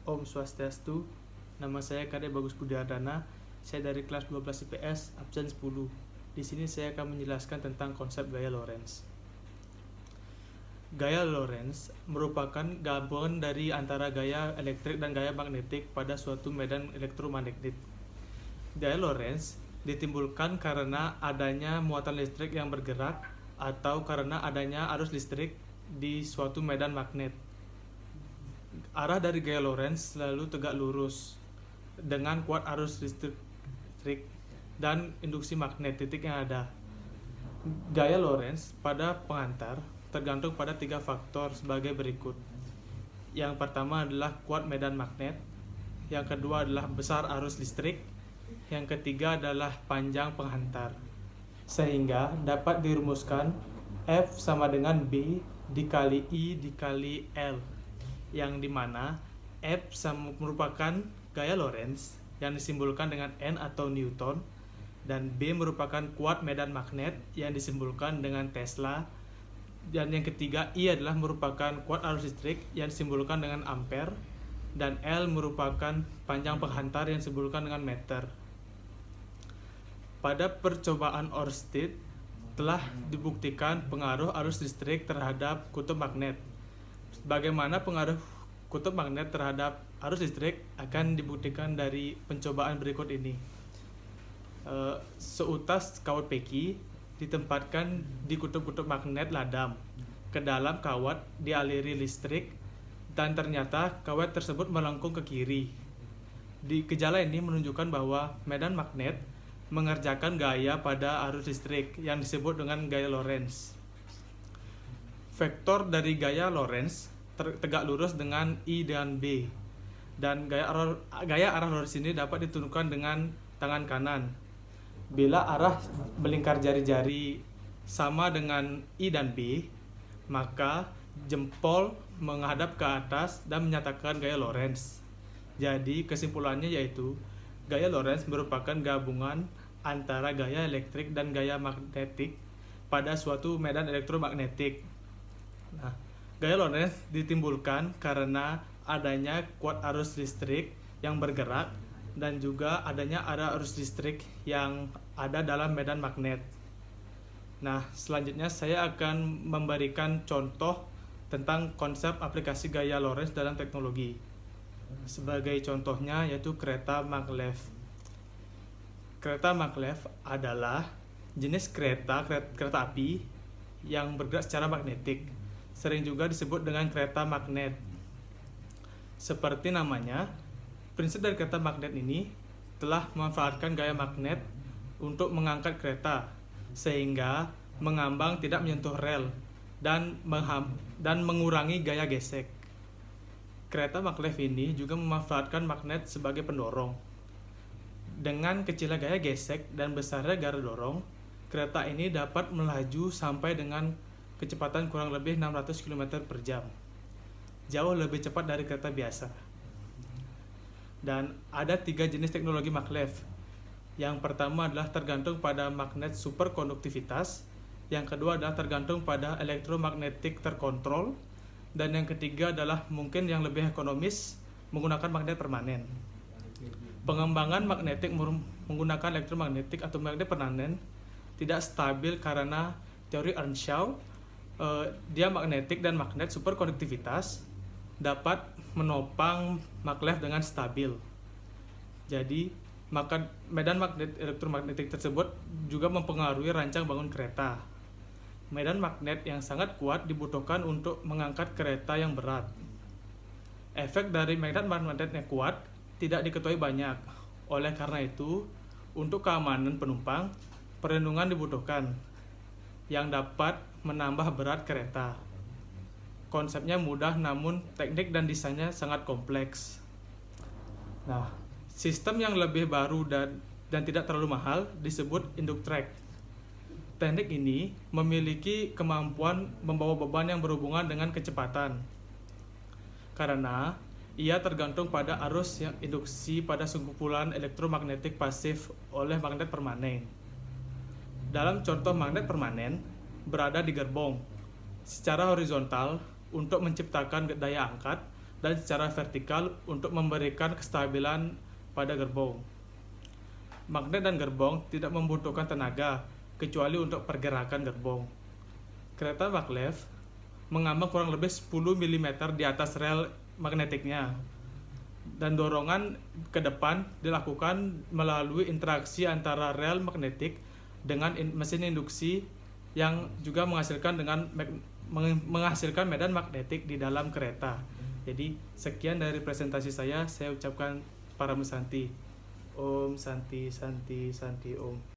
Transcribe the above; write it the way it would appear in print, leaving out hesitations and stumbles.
Om Swastiastu. Nama saya Kade Bagus Budiardana. Saya dari kelas 12 IPS, absen 10. Di sini saya akan menjelaskan tentang konsep gaya Lorentz. Gaya Lorentz merupakan gabungan dari antara gaya elektrik dan gaya magnetik pada suatu medan elektromagnetik. Gaya Lorentz ditimbulkan karena adanya muatan listrik yang bergerak atau karena adanya arus listrik di suatu medan magnet. Arah dari gaya Lorentz selalu tegak lurus dengan kuat arus listrik dan induksi magnetik yang ada. Gaya Lorentz pada pengantar tergantung pada 3 faktor sebagai berikut. Yang pertama adalah kuat medan magnet, yang kedua adalah besar arus listrik, yang ketiga adalah panjang penghantar. Sehingga dapat dirumuskan F sama dengan B dikali I dikali L, yang dimana F merupakan gaya Lorentz yang disimbolkan dengan N atau Newton, dan B merupakan kuat medan magnet yang disimbolkan dengan Tesla, dan yang ketiga I adalah merupakan kuat arus listrik yang disimbolkan dengan ampere, dan L merupakan panjang penghantar yang disimbolkan dengan meter. Pada percobaan Ørsted telah dibuktikan pengaruh arus listrik terhadap kutub magnet. Bagaimana pengaruh kutub magnet terhadap arus listrik akan dibuktikan dari pencobaan berikut ini. Seutas kawat peki ditempatkan di kutub-kutub magnet ladam. Ke dalam kawat dialiri listrik dan ternyata kawat tersebut melengkung ke kiri. Di gejala ini menunjukkan bahwa medan magnet mengerjakan gaya pada arus listrik yang disebut dengan gaya Lorentz. Vektor dari gaya Lorentz tegak lurus dengan I dan B, dan gaya arah Lorentz ini dapat ditentukan dengan tangan kanan. Bila arah melingkar jari-jari sama dengan I dan B, maka jempol menghadap ke atas dan menyatakan gaya Lorentz. Jadi kesimpulannya yaitu gaya Lorentz merupakan gabungan antara gaya elektrik dan gaya magnetik pada suatu medan elektromagnetik. Nah, gaya Lorentz ditimbulkan karena adanya kuat arus listrik yang bergerak dan juga adanya arus listrik yang ada dalam medan magnet. Nah, selanjutnya saya akan memberikan contoh tentang konsep aplikasi gaya Lorentz dalam teknologi. Sebagai contohnya yaitu kereta maglev. Kereta maglev adalah jenis kereta api yang bergerak secara magnetik. Sering juga disebut dengan kereta magnet. Seperti namanya, prinsip dari kereta magnet ini telah memanfaatkan gaya magnet untuk mengangkat kereta sehingga mengambang tidak menyentuh rel dan mengurangi gaya gesek. Kereta maglev ini juga memanfaatkan magnet sebagai pendorong. Dengan kecilnya gaya gesek dan besarnya garis dorong, kereta ini dapat melaju sampai dengan kecepatan kurang lebih 600 km per jam. Jauh lebih cepat dari kereta biasa. Dan ada 3 jenis teknologi maglev. Yang pertama adalah tergantung pada magnet superkonduktivitas, yang kedua adalah tergantung pada elektromagnetik terkontrol, dan yang ketiga adalah mungkin yang lebih ekonomis menggunakan magnet permanen. Pengembangan magnetik menggunakan elektromagnetik atau magnet permanen tidak stabil karena teori Earnshaw, dia magnetik dan magnet superkonduktivitas dapat menopang maglev dengan stabil. Jadi, maka medan magnet elektromagnetik tersebut juga mempengaruhi rancang bangun kereta. Medan magnet yang sangat kuat dibutuhkan untuk mengangkat kereta yang berat. Efek dari medan magnet yang kuat tidak diketahui banyak. Oleh karena itu, untuk keamanan penumpang, perlindungan dibutuhkan yang dapat menambah berat kereta. Konsepnya mudah namun teknik dan desainnya sangat kompleks. Nah, sistem yang lebih baru dan tidak terlalu mahal disebut Inductrack. Teknik ini memiliki kemampuan membawa beban yang berhubungan dengan kecepatan. Karena ia tergantung pada arus yang induksi pada kumpulan elektromagnetik pasif oleh magnet permanen. Dalam contoh magnet permanen berada di gerbong secara horizontal untuk menciptakan daya angkat dan secara vertikal untuk memberikan kestabilan pada gerbong. Magnet dan gerbong tidak membutuhkan tenaga kecuali untuk pergerakan gerbong. Kereta maglev mengambang kurang lebih 10 mm di atas rel magnetiknya, dan dorongan ke depan dilakukan melalui interaksi antara rel magnetik dengan mesin induksi yang juga menghasilkan medan magnetik di dalam kereta. Jadi sekian dari presentasi saya ucapkan Paramu Santi. Om Santi Santi Santi Om.